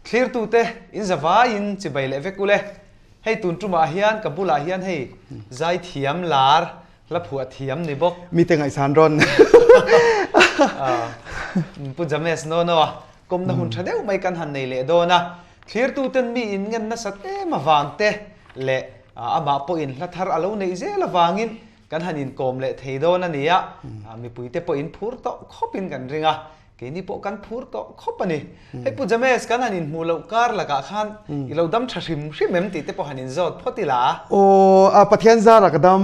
clear tu te in zawa in chibai le vekule hei tun tuma hian kabula hian hei zai thiam lar la phua thiam ni bok mi te ngai san ron pu james no no kom na hun thadeu mai kan han nei le do na clear tu ten mi in ngan na sat e ma wang te le ama po in la thar alo nei je la wangin kan hanin kom le theido na nia mi puite po in phur to khopin kan ringa ke ni po kan phur to khopani hei pu james kan hanin mulo kar laka khan ilo dam thrim hrimem ti te po hanin zot photila o a pathian za ra kadam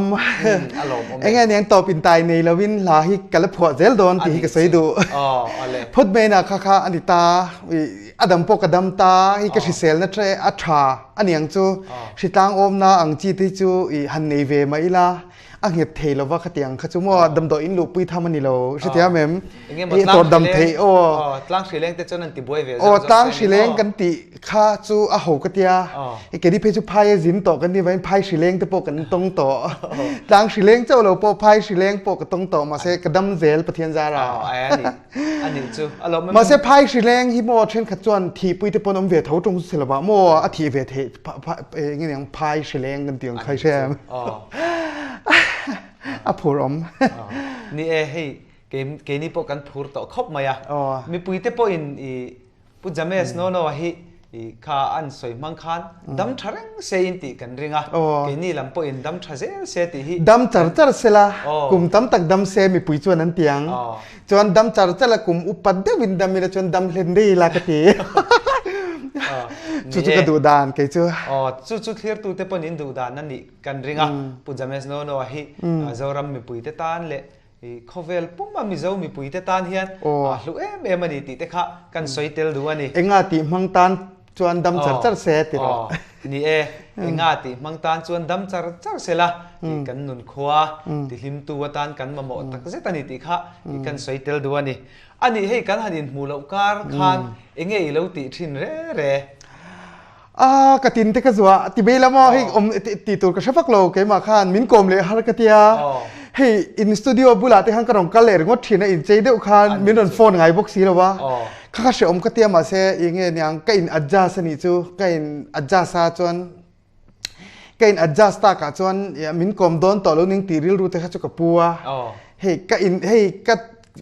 alom enga niang to pin tai nei lawin la hi kala phwa zel don ti ka sei du ale phot me na kha anita adam po kadam ta hi ka sel na tre a tha aniang chu sitang om na ang chi ti chu i han nei ve mai la a nge thei lo wa khatiang kha chu mo dam do in lu pui thamani lo sitia mem e to dam thei o tlang shileng te chonan ti boi ve o tlang shileng kan ti kha chu a ho ka tia e ke di pe chu phai zin to kan ni vain phai shileng te po kan tong to tlang shileng chau lo po phai shileng po ka tong to ma se kadam zel pathian za ra ani chu alo ma se phai shileng hi mo then kha chuan thi pui te pon om ve tho tong selwa mo a thi ve the nge yang phai shileng kan tiang khai sem a phurom ni e hei ke ni po kan phur to khop maya mi puite po in i pu james no no hi i kha an soi mang khan dam thareng se in ti kan ringa ke ni lam po in dam thaze se ti hi dam char char sela kum tam tak dam se mi pui chuan an tiang chuan dam char chala kum upat de win dam mi la chuan dam hlen dei la ka ti chu ka du dan ke chu chu clear tu te pon in du dan nan ni kan ringa pu james no no hi zoram mi pui te tan le khovel puma mi zo mi pui te tan hian lu em ani ti te kha kan soitel du ani enga ti mang tan chuan dam char char se ti ro ni e enga ti mang tan chuan dam char char se la kan nun khwa ti hlim tu watan kan ma mo tak je tani ti kha kan soitel du ani ani hei kan hanin mulo kar khan enge ilo ti thin re katin te ka zuwa ti bela mo hei om ti tur ka shafak lo ke ma khan min kom le har ka tia hei in studio bula te hang ka rong ka le ngot thina in chei deu khan min ron phone ngai box si lo wa kha she om ka tia ma se inge nyang ka in adjust ani chu ka in adjust sa chuan ka in adjust ta ka chuan min kom don to lo ning ti ril ru te kha chu ka puwa hei ka in hei ka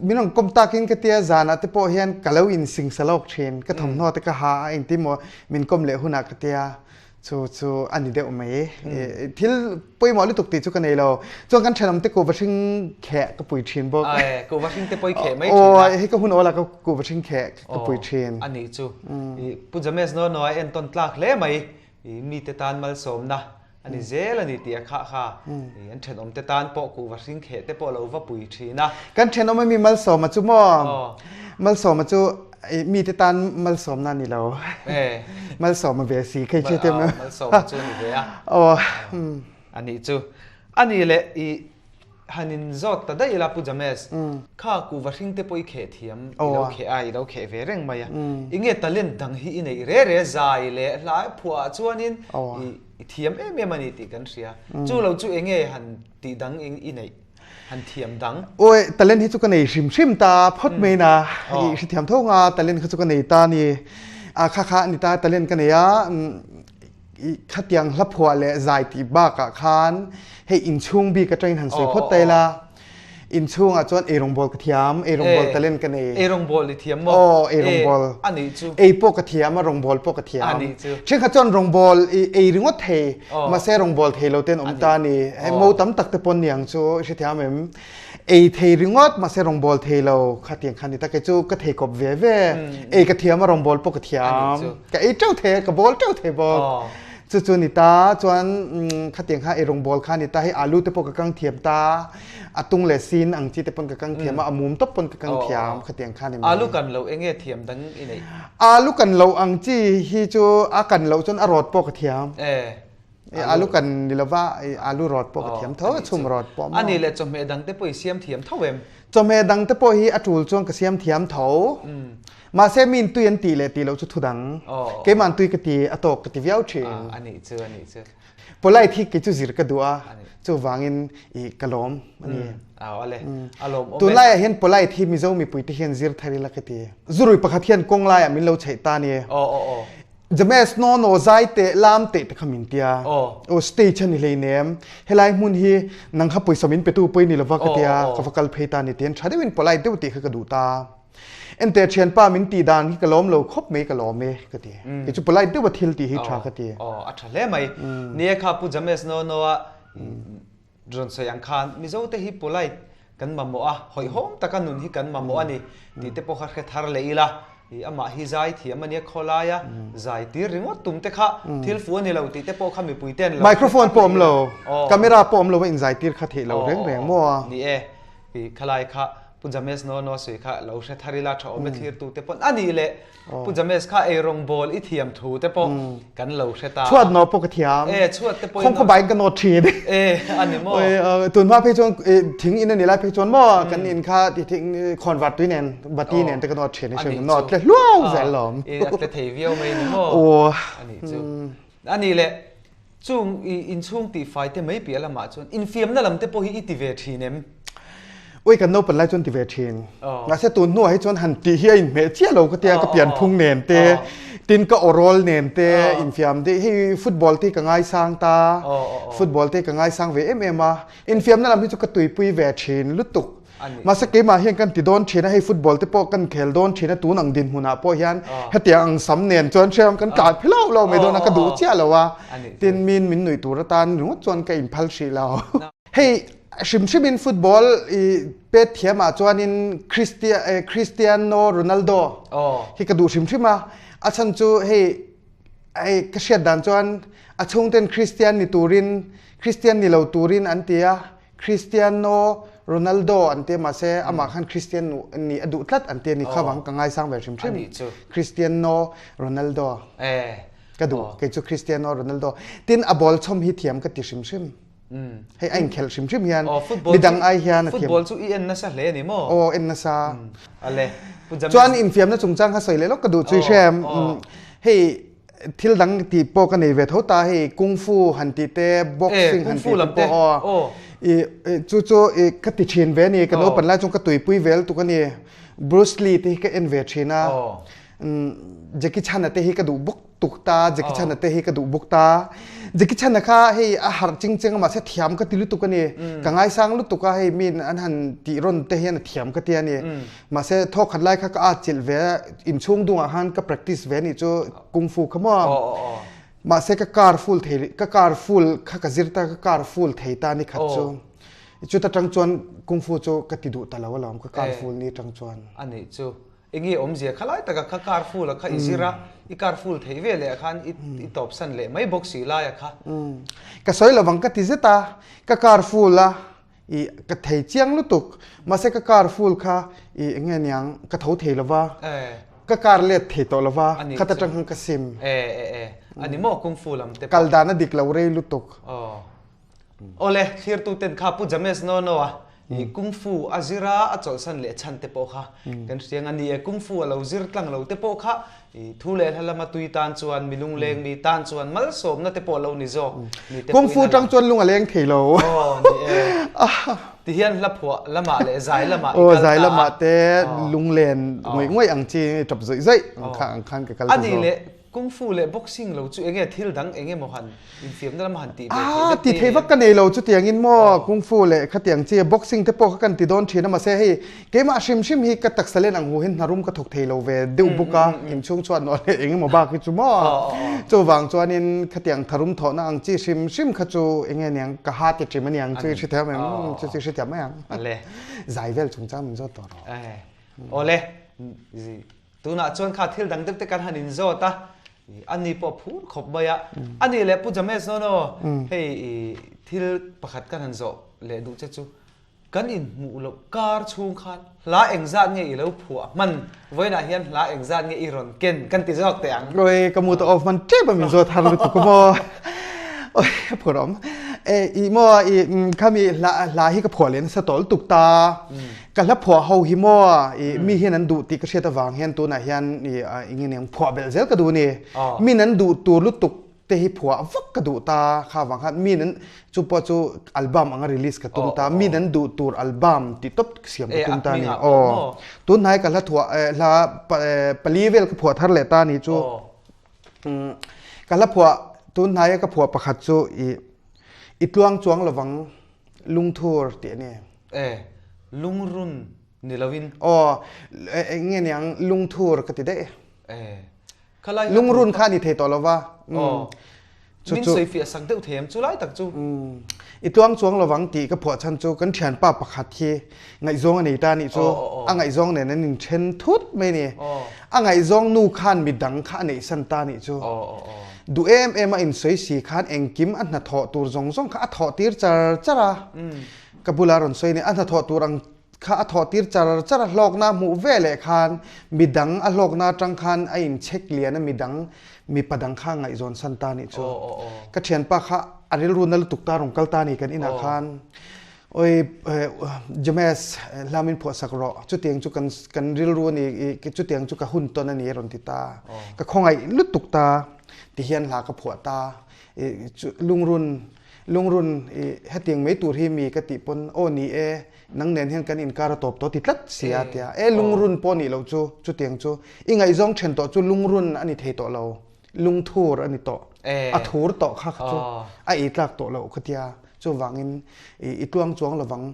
minong kom takin ka tia zana te po hian kalau in sing salok thin ka thom no te ka ha in ti mo min kom le huna ka tia chu ani de umai thil poi mo li tuk ti chu ka nei lo chuan kan thanam te ko washing khe ka pui thin bo ko washing te poi khe mai o he ka hun ola ka ko washing khe ka pui thin ani chu pu james no no en ton tlak le mai mi te tan mal som na ani zel ani tia kha an thenom te tan po ku washing khe te po lo wa pui thina kan thenom mi mal som ma chu mo mal som ma chu mi te tan mal som na ni lo mal som ma ve si khai che te ma mal som chu ni ve a ani chu ani le I hanin zot ta dai la pu james kha ku washing te poi khe thiam ilo khe ai ilo khe ve reng maya inge talent dang hi nei re zai le la phua chuanin thiam em ani ti kan ria chu lo chu enge han ti dang in nei han thiam dang oi talent hi chu ka nei shim ta phot me na hi si thiam thonga talent chu ka nei ta ni a kha ni ta talent ka nei ya khatiang hla phua le zai ti ba ka khan he in chung bi ka train han soi phot tai la in chung a chuan erong bol ka thiam erong bol talent ka nei erong bol li thiam mo erong bol ani chu po ka thiam a rong bol po ka thiam ani chu che kha chon rong bol ringot the ma se rong bol the lo ten om ta ni mo tam tak te pon niang chu si thiam em thei ringot ma se rong bol the lo kha tiang khan ni ta ke chu ka thei kop ve ka thiam a rong bol po ka thiam ka chau the ka bol chau the bo chu ni ta chuan kha tiang kha rong bol kha ni ta hi alu te po ka kang thiam ta atung le sin ang chi te pon ka kang thiam amum top pon ka kang thiam kha tiang kha ni alu kan lo enge thiam dang i nei alu kan lo ang chi hi chu a kan lo chon a rot po ka thiam alu kan ni lova alu rot po ka thiam tho chum rot po ani le chom me dang te poi siam thiam thawem chom me dang te po hi atul chong ka siam thiam tho ma se min tu yan ti le ti lo chu thudang ke man tu ka ti atok ka ti viau chin ani chu ปลายที่กิจุสิรกดัวจูวางินอีกลมนี่เอาอะไรอารมณ์ตัวไล่เห็นปลายที่มิโซมีปุยที่เห็นซิรทาริลักตีจุรุยปะขัดเทียนกงไล่มิเราใช้ตานี่จะแม่สโนโนใจเตะลามเตะขมินเตียโอสเตชันนี่เลยเนี่ยเฮลัยมุนฮีนังขับปุยสมินเปตูปุยนี่ละวักเตียกับกัลเพตานี่เตียนชาได้วินปลายเตวตีขกระดูตาเอ็นเตเชียนป้ามินตีดานที่กลอมเราคบไม่กลอมเลยก็ตีก็จุปลายเตวทิลตีฮิชาก็ตีอัฐเล่ไหมเนี่ยครับผู้จำเมสโนโนอ่ะจนสยังคานมิโซเตฮิปลายกันมาโมอ่ะหอยหอมตะกันนุนฮิกันมาโมอันนี้ตีเตปอขัดแค่ทาร์เลยละอามาฮิใจที่อามันเนี่ยขลายใจที่ริงว่าตุ้มเตะข้าทิลฟูนี่เราตีเตปอขามีปุยเต้นไมโครโฟนปอมเรากล้องราปอมเราว่าอินใจที่ข้าเทเราเร่งแรงมั่วนี่ขลายข้าปุจจามิสโนสิข้าเราเชื่อทาริลาชอบไม่ทิลตูเตปอนอันนี้แหละปุจจามิสข้ารงบอลอีเทียมทูเตปอกันเราเชื่อตาชวดนอปกติอ่ะชวดเตปอคงขบายกันนอทีดอันนี้มั่วตุนว่าเพจนถึงอินนี่ละเพจนมั่วกันอินข้าที่ถึงคอนวัตด้วยเนี่ยบัตตี้เนี่ยแต่ก็นอทีในเชิงนอเลยล้าวแสนหลอมแต่เทวิลไม่นี่มั่วอันนี้จูอันนี้แหละจุงอินช่วงตีไฟเตไม่เปลี่ยนละมาจนอินฟิล์มนั่นลำเตปอฮีอิติเวทีเนี่ยอุ้ยกันโนเป็นไรจนติเวทีนงั้นเสตุนนัวให้จนหันตีเฮียอินเมเชียเราก็เตียก็เปลี่ยนพุงเนนเตตินก็โอรอลเนนเตอินฟิล์มที่ให้ฟุตบอลที่ก็ง่ายสร้างตาฟุตบอลที่ก็ง่ายสร้างเวเอ็มมาอินฟิล์มนั่นแหละที่จะกระตุยปุยเวทีนลุตุกมาสักเกมมาเฮียกันติดโดนเชนะให้ฟุตบอลที่พอกันเขลโดนเชนะตูนังดินหัวหน้าพอเฮียนให้เตียงสำเนียนจนเชื่อมกันกาดพิเล่าเราไม่โดนกระดูเชี่ยเราวะตินมินหนุ่ยตัวตานหรือว่าจนกับอินพัลชีเราให้ชิมฟุตบอลเป็ดเทียมาจวนอินคริสเตียโนโรนัลโดที่กระดูชิมมาอาชันจูให้กระเชียดดันจวนอาชงเต็นคริสเตียนนิตูรินคริสเตียนนิเลวตูรินอันเตียคริสเตียโนโรนัลโดอันเตียมาเซอามาขันคริสเตียนนี่อดุตลัดอันเตียนี่ข้าวังกังไงสร้างแบบชิมคริสเตียโนโรนัลโดกระดูเกจูคริสเตียโนโรนัลโดตินอบอลชมฮิเทียมกติชิมให้ไอ้เขลชิมเฮียนมีดังไอเฮียนฟุตบอลสู้เอ็นนะซะเลยนี่มั้งเอ็นนะซะอะไรจวนอินฟิล์มนะจงจังเขาใส่เลยแล้วกระดูช่วยแชมให้ที่ดังที่ปกันในเวทเขาตาให้กุงฟูหันติเตบ็อกซิ่งหันติเตจู่ๆกติเชนเวนี่กันโอปันแล้วจงกระตุยปุยเวลตุกันนี่บรูซลีที่ก็เอ็นเวทเชนะเจคิชันเตฮิกระดูบุกตุกตาเจคิชันเตฮิกระดูบุกตาเจคิชันนะคะให้อาหารจริงๆมาเสียเทียมก็ติลุตุกันนี่กังไงสร้างลุตุกให้มีอันหันตีรอนเตเฮียนเทียมก็เตียนี่มาเสียทอกขัดไล่ข้าก็อาจิลเวอินช่วงดวงอาหารก็ practice เวนี่จู่กุงฟูขมมาเสียก็การฟูลเทก็การฟูลข้าก็จิรตาก็การฟูลเทตานี่ขัดจู่แต่จังจวนกุงฟูจู่ก็ติดูตลอดแล้วก็การฟูลนี่จังจวนอันนี้จู่เองอมเสียขลายแต่ก็การฟูลแล้วข้าอิซิระอีการฟูลเทเวเลยคันอีตอบสันเลยไม่บอกสีลายค่ะก็สวยระวังก็ติดตาก็การฟูลละอีก็เทเจียงลุตุกมาเสกก็การฟูลค่ะอีเงี้ยยังก็เท่าเทละว่าก็การเล็ดเทโตละว่าข้าตะจังหังกสิมอันนี้มั่วกุงฟูลำเตกัลดานะดิกเราเรลุตุกโอเล่เชียร์ตูเต็นข้าพูดจะไม่สนอกุงฟูอาจิระอาจจะสันเลชันเตปโอค่ะกันเสียงอันนี้กุงฟูเราจิรตั้งเราเตปโอค่ะทุเรศฮัลมาตุยตานชวนมีลุงเลงมีตานชวนมัลสมนั่นเตปโอเรานิโซกุงฟูจังชวนลุงเลงเทโลที่เฮียนละผัวละมาเลยใจละมาใจละมาเตลุงเลนงวยอังจีจับใจข้างกันอันนี้เลยกุงฟูเลยบ็อกซิ่งเราจู่เองทิลดังเองมหันอินฟิล์มนั่นละมหันตีตีเทวักกันในเราจู่เตียงอินมอกุงฟูเลยขัดเตียงเจียบ็อกซิ่งเทปกันตีโดนเชียนมาเสียให้เกมอาชิมฮีกระตักเสลนังหูเห็นนารุมกระถกเทเราเวดิวบุกะอินช่วงชวนนอนเองมาบ้าคิดจู่มอจู่วางจวนอินขัดเตียงทารุมถอนังจีชิมขัดจู่เองเนี่ยกะฮัดจีมันยังจู่ชิเทมันจู่ชิเทมันยังอะไรใจเวลจงจ้ามันจะต่อโอเล่ตัวน่ะชวนขาดทิลดังเด็กกันหันอินโซตาอันนี้พอพูดขบไปอ่ะอันนี้แหละพูดจะไม่สนอให้ที่ประคัดกันหันโซเลยดูเจ้าจูกันอินมูลการชูงคันลาเองจัดเงี้ยแล้วผัวมันไว้น่ะเฮียนลาเองจัดเงี้ยอีรอนเก่งกันติดจอกเตียงโดยกมูตัวออฟมันเจ็บแบบมีโซทารุตุกโมโอ้ยผัวร้องอีโมอีข้ามีลาฮิกับผัวเล่นสตอลตุกตากันแล้วผัวเฮาฮิโมมีเฮียนันดูติกเชตวางเฮียนตัวน่ะเฮียนอีเงี้ยผัวเบลเซลก็ดูนี่มีนันดูตัวลุตุก te hi phua vak ka du ta kha wang khan mi nan chu po chu album anga release ka tum ta mi nan du tur album ti top siam ka tum ta ni tun nai ka la thua la palivel ka phua thar le ta ni chu ka la phua tun nai ka phua pakhat chu i tuang chuang lawang lung thur ti ne lung run ni lovin nge nyang lung thur ka ti de khalai lung run kha ni the to lawa min soi fi sak deuh them chu lai tak chu i tuang chuang lawang ti ka phua chan chu kan thian pa pakhat thi ngai zong ani ta ni chu a ngai zong ne nin then thut me ni a ngai zong nu khan mi dang kha nei san ta ni chu du em in soi si khan engkim an na tho tur zong zong kha tho tir chara kabula ron soi ni an na tho turang kha a tho tir chara lok na mu vele khan midang a lok na tang khan a in check lian a midang mi padang kha ngai zon san ta ni chu ka thian pa kha aril runal tukta rong kal ta ni kan ina khan oi james lamin pho sakro chu tiang chu kan ril ru ni ki chu tiang chu ka hun ton ani ron ti ta ka khongai lut tukta ti hian la ka phua ta lungrun hetiang mei tur hi mi ka ti pon o ni nang nen hian kan in kar top to ti tlat sia tia lungrun po ni lo chu tiang chu ingai zong then to chu lungrun ani thei to lo lung thur ani to a thur to kha chu a i tlak to lo khatia chu wangin i tuang chuang lo wang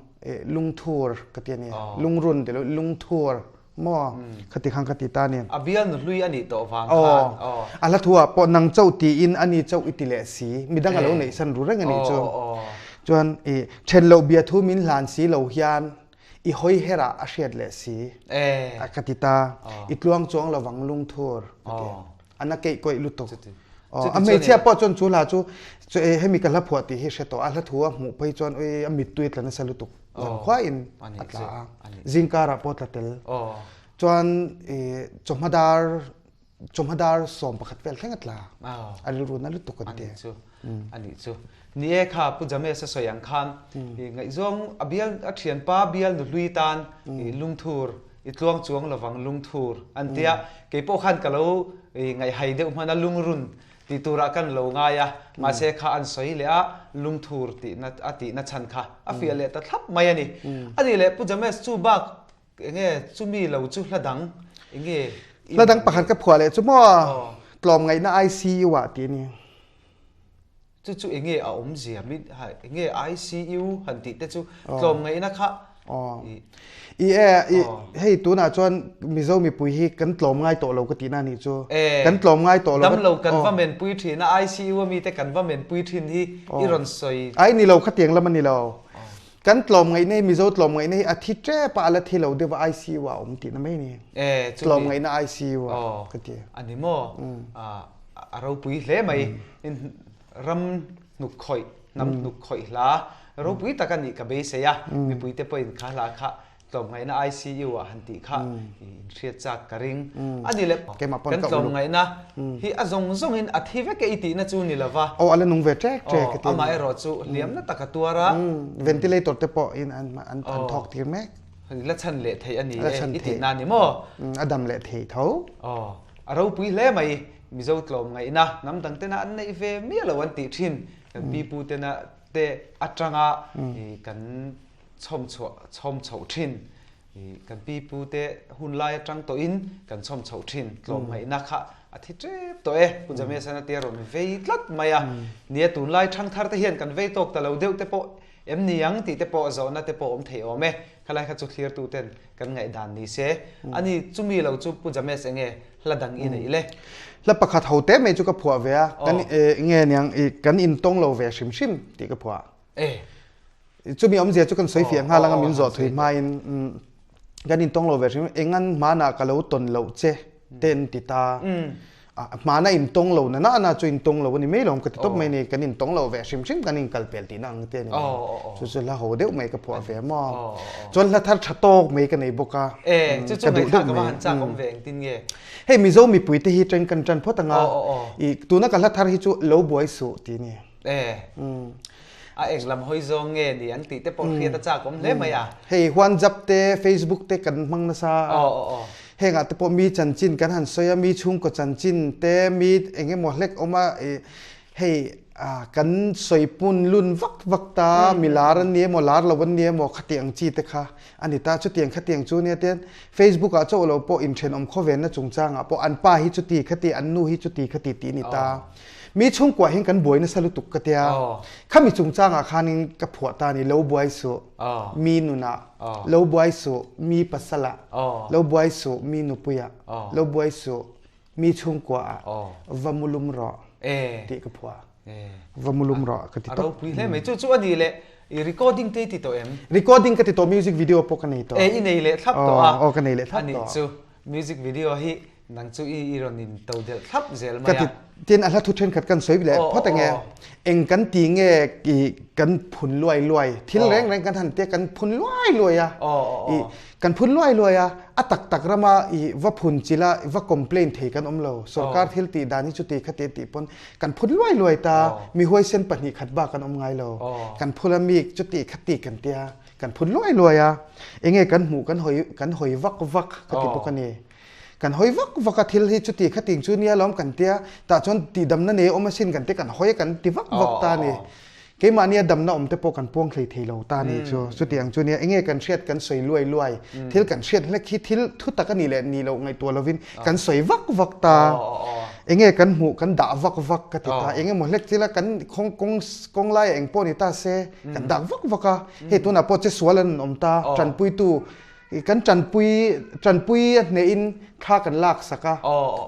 lung thur ka ti ni lungrun de lo lung thur mo khati khang khati ta ni abial nu lui ani to wang khan ala thua po nang chau ti in ani chau itile si midang alo nei san ru reng ani chu chuan then lo bia thu min hlan si lo hian i hoi hera a hriat le si akatita itluang chuang lo wang lung thur ana kei koi lu to a me chia po chon chu la chu hemi kala phuati hi hreto ala thua mu pai chuan oi a mit tuit lana salu tu lan khwa in atla zingkara potatel chuan chomhadar som pakhat vel thengatla ari ru na lu tu kan te ani chu ni e kha pu jame sa soyang khan ngai zong abial a thian pa bial nu lui tan lungthur i tluang chuang lawang lungthur antia ke po khan kalo ngai haide umana lungrun ti tura kan lo nga ya ma se kha an soi le a lungthur ti na ati na chan kha a fial le ta thlap mai ani ani le pu jame chu bak nge chumi lo chu hladang nge ladang pakhat ka phua le chu mo tlom ngai na ICU wa ti ni chu enge a om zia mi ha enge ICU han ti te chu tlom ngai na kha hei tu na chuan mizo mi pui hi kan tlom ngai to lo ka ti na ni chu kan tlom ngai to lo dam lo kan va men pui thi na ICU mi te kan va men pui thin hi i ron soi ai ni lo kha tiang lam ni lo kan tlom ngai nei mizo tlom ngai nei a thi tre pa ala thi lo de wa ICU wa om ti na mai ni tlom ngai na ICU wa ka ti ani mo a ro pui hle mai in ram nuk khoi nam nuk khoi la ro pui ta kan ni ka be se ya mi pui te point kha la kha tlom ngai na ICU a han ti kha thriat chak karing ani le kan tlom ngai na hi azong zong in athi ve ke iti na chu ni lawa ala nung ve trek ke ti ama ero chu liam na takatuara ventilator te po in an thok tir mek la chan le thei ani iti na ni mo adam le thei tho aro pui le mai mizo tlom ngai na nam dang te na an nei ve mi lo an ti thin kan pi pu te na te atanga kan chom chho thin kan pi pu te hun lai atang to in kan chom chho thin tlom ngai na kha athi tre to pu jame sana te ron ve tlat maya nia tun lai thang thar te hian kan ve tok ta lo deu te po em niang ti te po zo na te po om thei ome khalai kha chu clear tu ten kan ngai dan ni se ani chumi lo chu pu jame senge hladang in ei le la pakhat hote me chu ka phua ve a kan nge nyang kan in tong lo ve shim shim ti ka phua chu mi om je chu kan soi fiang ha langa min zo thui mai in kan in tong lo ve shim engan mana ka lo ton lo che ten ti ta mana in tong lo na chu in tong lo ni me lom ka ti top me ni kan in tong lo ve shim shim kan in kal pel ti nang te ni chu la ho deu me ka phua ve mo chon la thar thatok me ka nei boka chu me ka ma han cha kom veng tin nge hei mizo mi pui te hi tren kan tran photanga I tu na ka la thar hi chu lo boy su ti ni a exlam hoi zo nge ni an ti te po khia ta cha kom le maya hei hwan jap te Facebook te kan mang na sa hei nga te po mi chan chin kan han soya mi chung ko chan chin te mi enge mo hlek oma ให้กันสวยปุ่นลุนวักตามีลารันนี้หมอลาร์เราวันนี้หมอขัดเตียงจีตะค่ะอันนี้ตาชุดเตียงขัดเตียงจูเนี่ยเต้น Facebook อ่ะเจ้าเราพออินเทรนด์อมข้อเว้นนะจงจ้างอ่ะพออันป้าฮิจุตีขัดตีอันนู้ฮิจุตีขัดตีตีนี่ตามีช่วงกว่าเห็นกันบ่อยนะสรุปตุกกะเตียข้ามีจงจ้างอ่ะคานิงกับผัวตานี่เลวบ่อยสุมีนุนะเลวบ่อยสุมีปัสสละเลวบ่อยสุมีนุปุยะเลวบ่อยสุมีช่วงกว่าวามุลุมรอตีกับผัววามุลุมรอกะติตอปุยเลยไม่จู่ๆอันนี้แหละrecording ที่ติดตัวเอ็ม recording กะติตอ music video พวกกันนี่ตัวอินนี่แหละทับตัวกันนี่แหละทับตัวอันนี้จู่ music video ที่นังจู่อีรอนินตัวเดียวทับเซลมา呀เจนอะไรทุกเทรนขัดกันสวยไปเลยเพราะแต่ไงเองกันตีเงกี่กันพุนรวยที่แรงกันทันเตียกันพุนรวยอ่ะกันพุนรวยอ่ะตักระมาว่าพุนจิละว่าคอมเพลนเทกันอมโลสกัดเฮลตีดานิจุติขัดตีปนกันพุนรวยตามีห้วยเส้นปนิขัดบ้ากันอมไงโลกันพุลมีจุติขัดตีกันเตียกันพุนรวยอ่ะเองกันหูกันหอยวักกติปกันนี่กันหอยวักทิลที่จุดที่ขัดติงจุดนี้ล้อมกันเตียแต่จนตีดำนั่นเองอมสินกันเตียกันหอยกันตีวักตานี่เกี่ยมาเนี่ยดำน่ะอมเตปกันพวงเคยเทโลตานี่จุดอย่างจุดนี้เองกันเชียดกันสวยรวยทิลกันเชียดและคิดทิลทุตะกันนี่แหละนี่เราไงตัวเราวินกันสวยวักตาเองกันหูกันด่าวักกันติตาเองหมดเล็กทีละกันคงไล่เองปนิตาเซกันด่าวักเฮตุน่ะพอจะสวนลันอมตาจันปุยตูกันจันปุยในอินข้ากันลากสัก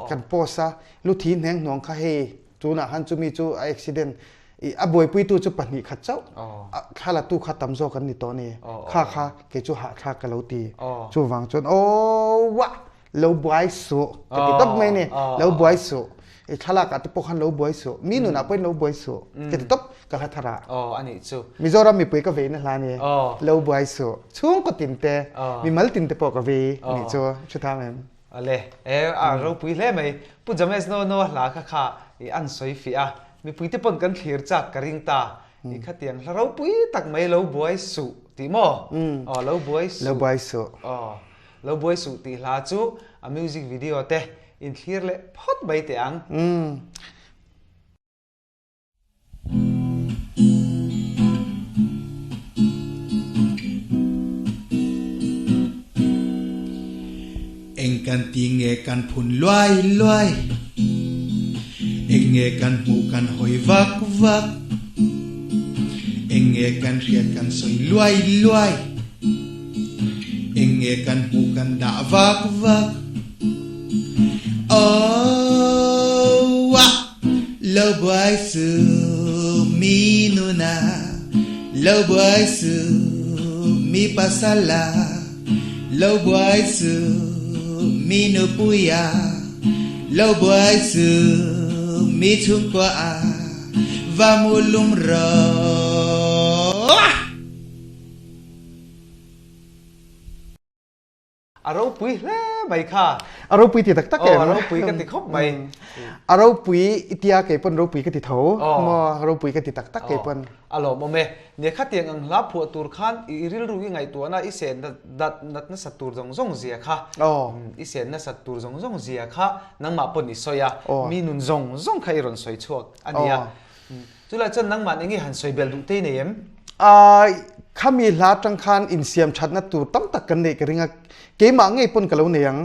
กันโพสะลุทีแหงหนองข้าเฮจูน่ะฮันจูมีจูอุบิเหตุบวยปุยตูจูปนิขัดเจ้าข้าละตู้ข้าตำโซกันนี่ตัวนี้ข้าเกจูหาข้ากันเลาตีจูวังจนโอ้วะเลวบวยสุกันติดตับไม่เนี่ยเลวบวยสุข้าละกันที่พวกขันเลวบวยสุมีหนูน่ะเป็นเลวบวยสุกันติดตับกันหัตระอันนี้จูมิโซรามีปุยก็เวนะลานี่เลวบวยสุช่วงก็ตินเตมีมัลตินเตปก็เวนี่จูชุดทำเองอะไรเราปุยเล่ไหมปุ๊จำเอสโนหลาค่ะอันสวยฟีมีปุยที่ปนกันเคลียร์จากกระริงตาขัดเตียงเราปุยตักไม่เลวบวยสุตีโมเลวบวยสุเลวบวยสุตีลาจูมิวสิกวิดีโอเตอินเคลียร์เลยพอดใบเตียงเองกันตีเงกันพุนลอยเองเงกันหูกันหอยวักเองเงกันเรียดกันสอยลอยเองเงกันหูกันด่าวักโอ้วะเลวบวยสุมีนุนาเลวบวยสุมีปัสสลาเลวบวยสุมีนุปุยาเลวบวยสุมีทุ่งกว่าวามุลุมรอเราปุยเล่ไหมค่ะเราปุยติดตักเองเราปุยกันติดครบไหมเราปุยอิทยาเก็บปนเราปุยกันติดเถามาเราปุยกันติดตักเก็บปนโมเมเนี่ยข้าเตียงอังลับผัวตูร์ขันอีริลรู้ยังไงตัวน่ะอีเสนนัดนัสัตตูร์จงเสียค่ะอีเสนนัสัตตูร์จงเสียค่ะนังมาปนอิสอยามีนุนจงใครรอนสวยชั่วอันนี้จุลาจันนังมาเองหันสวยเบลดุเตเนียมข้ามีลาจังคานอินเซียมชัดนัดตูตั้มตักกันเด็กเรื่องเกี่ยมังไงปนกะเลวเนียง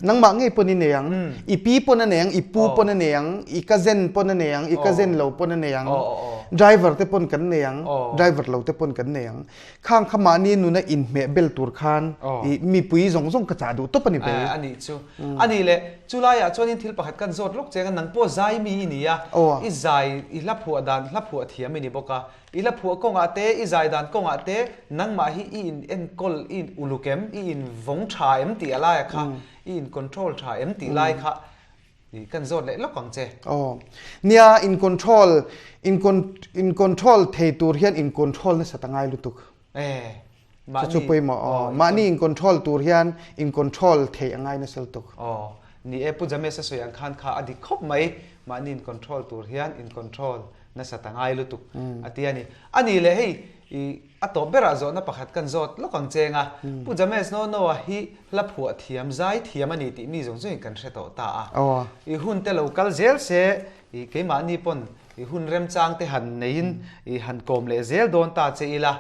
นังมังไงปนนี่เนียงอีปีปนนั่นเนียงอีปูปนนั่นเนียงอีกาเซนปนนั่นเนียงอีกาเซนเหลาปนนั่นเนียงไดรเวอร์เตปนกันเนียงไดรเวอร์เหลาเตปนกันเนียงข้างขมานี่นูน่ะอินเมเบลตูร์คานมีปุยจงกระจาดูตุ๊ปนิเบอันนี้จูอันนี้เลยจุลายะจวนนี้ทิลปะขัดกันโจทย์ลูกเจกันนังโป้ใจมีนี่อ่ะอีใจอีลับหัวดานลับหัวเทียมนี่บอกว่าอีลับหัวกงอาเตอีใจดานกงอาเตนังมาฮีอินเอ็นกอลอินอุลุเกมอินวงชาเอ็มตีอะไรค่ะอินคอนโทรลชาเอ็มตีไลค่ะกันโจทย์เลยลูกของเจเนี่ยอินคอนโทรลเทตูเรียนอินคอนโทรลนี่สัตย์ง่ายลุตุกจะช่วยมานี่อินคอนโทรลตูเรียนอินคอนโทรลเทง่ายนี่สัตย์ตุกนี่ปุ๊จะไม่เสียงคันค่ะอดีตครบไหมมานี่อินคอนโทรลตูเรียนอินคอนโทรลนั่นสัตย์ง่ายลุตุกอันนี้เลยให้อัตโตเบราโซน่ะประคัดกันโจทย์ลูกของเจงอ่ะปุ๊จะไม่สโนว่าฮีลับหัวเทียมใจเทียมอันนี้ที่มีจงกันเสตตาอีหุ่นเตลูกัลเซลเซอีเกี่ยมานี่ปน i hun rem chang te han nein i han kom le zel don ta che ila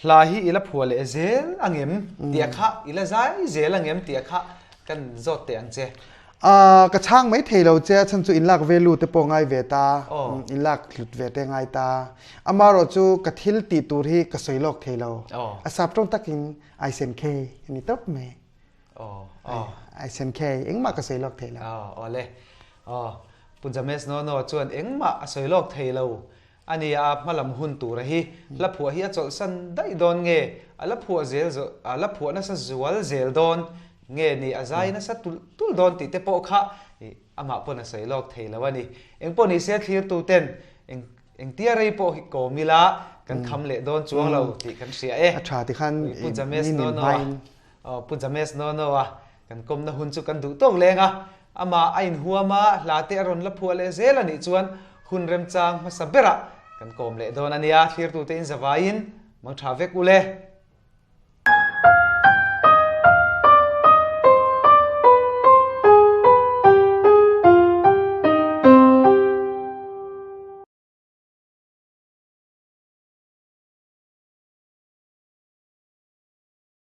la hi ila phua le zel angem tia kha ila zai zel angem tia kha kan zot te ang cheกระช่างไม่เทเราเจ้าฉันจูอินลักเวลูเตปองไงเวตาอินลักหลุดเวเตงไงตาอามาเราจูกระทิลตีตูที่กระสวยโลกเทเราอาสับตรงตักอินไอเซนเคอันนี้ตบไหมไอเซนเคเอ็งมากระสวยโลกเทเราอ๋อเลยปุ่นจะเมสโนโนจวนเอ็งมาสวยโลกเทเราอันนี้มาลำหุ่นตูระฮีลับผัวเฮียจดสันได้โดนเงลับผัวเซลลับผัวน่าจะจวลเซลโดนเงี้ยนี่อาใจน่ะสัตตุลโดนติดเตปโอค่ะอามาปนใส่ลอกเทแล้ววันนี้เอ็งปนนี่เสียคลีร์ตูเต้นเอ็งเตี้ยไรปฮิโกมิละกันคำเละโดนจวงเราติกันเสียอัชราติขันปุ่นจะเมสโนโนปุ่นจะเมสโนโนอ่ะกันกลมน่ะหุ่นจุกันดูต้องแรงอ่ะอามาไอ้หัวมาลาเตอรอนละพัวเลเซลันนี่จวนหุ่นเริ่มจางมาสับเบระกันกลมเละโดนอันนี้คลีร์ตูเต้นจะวายินมังทราเวกุเล่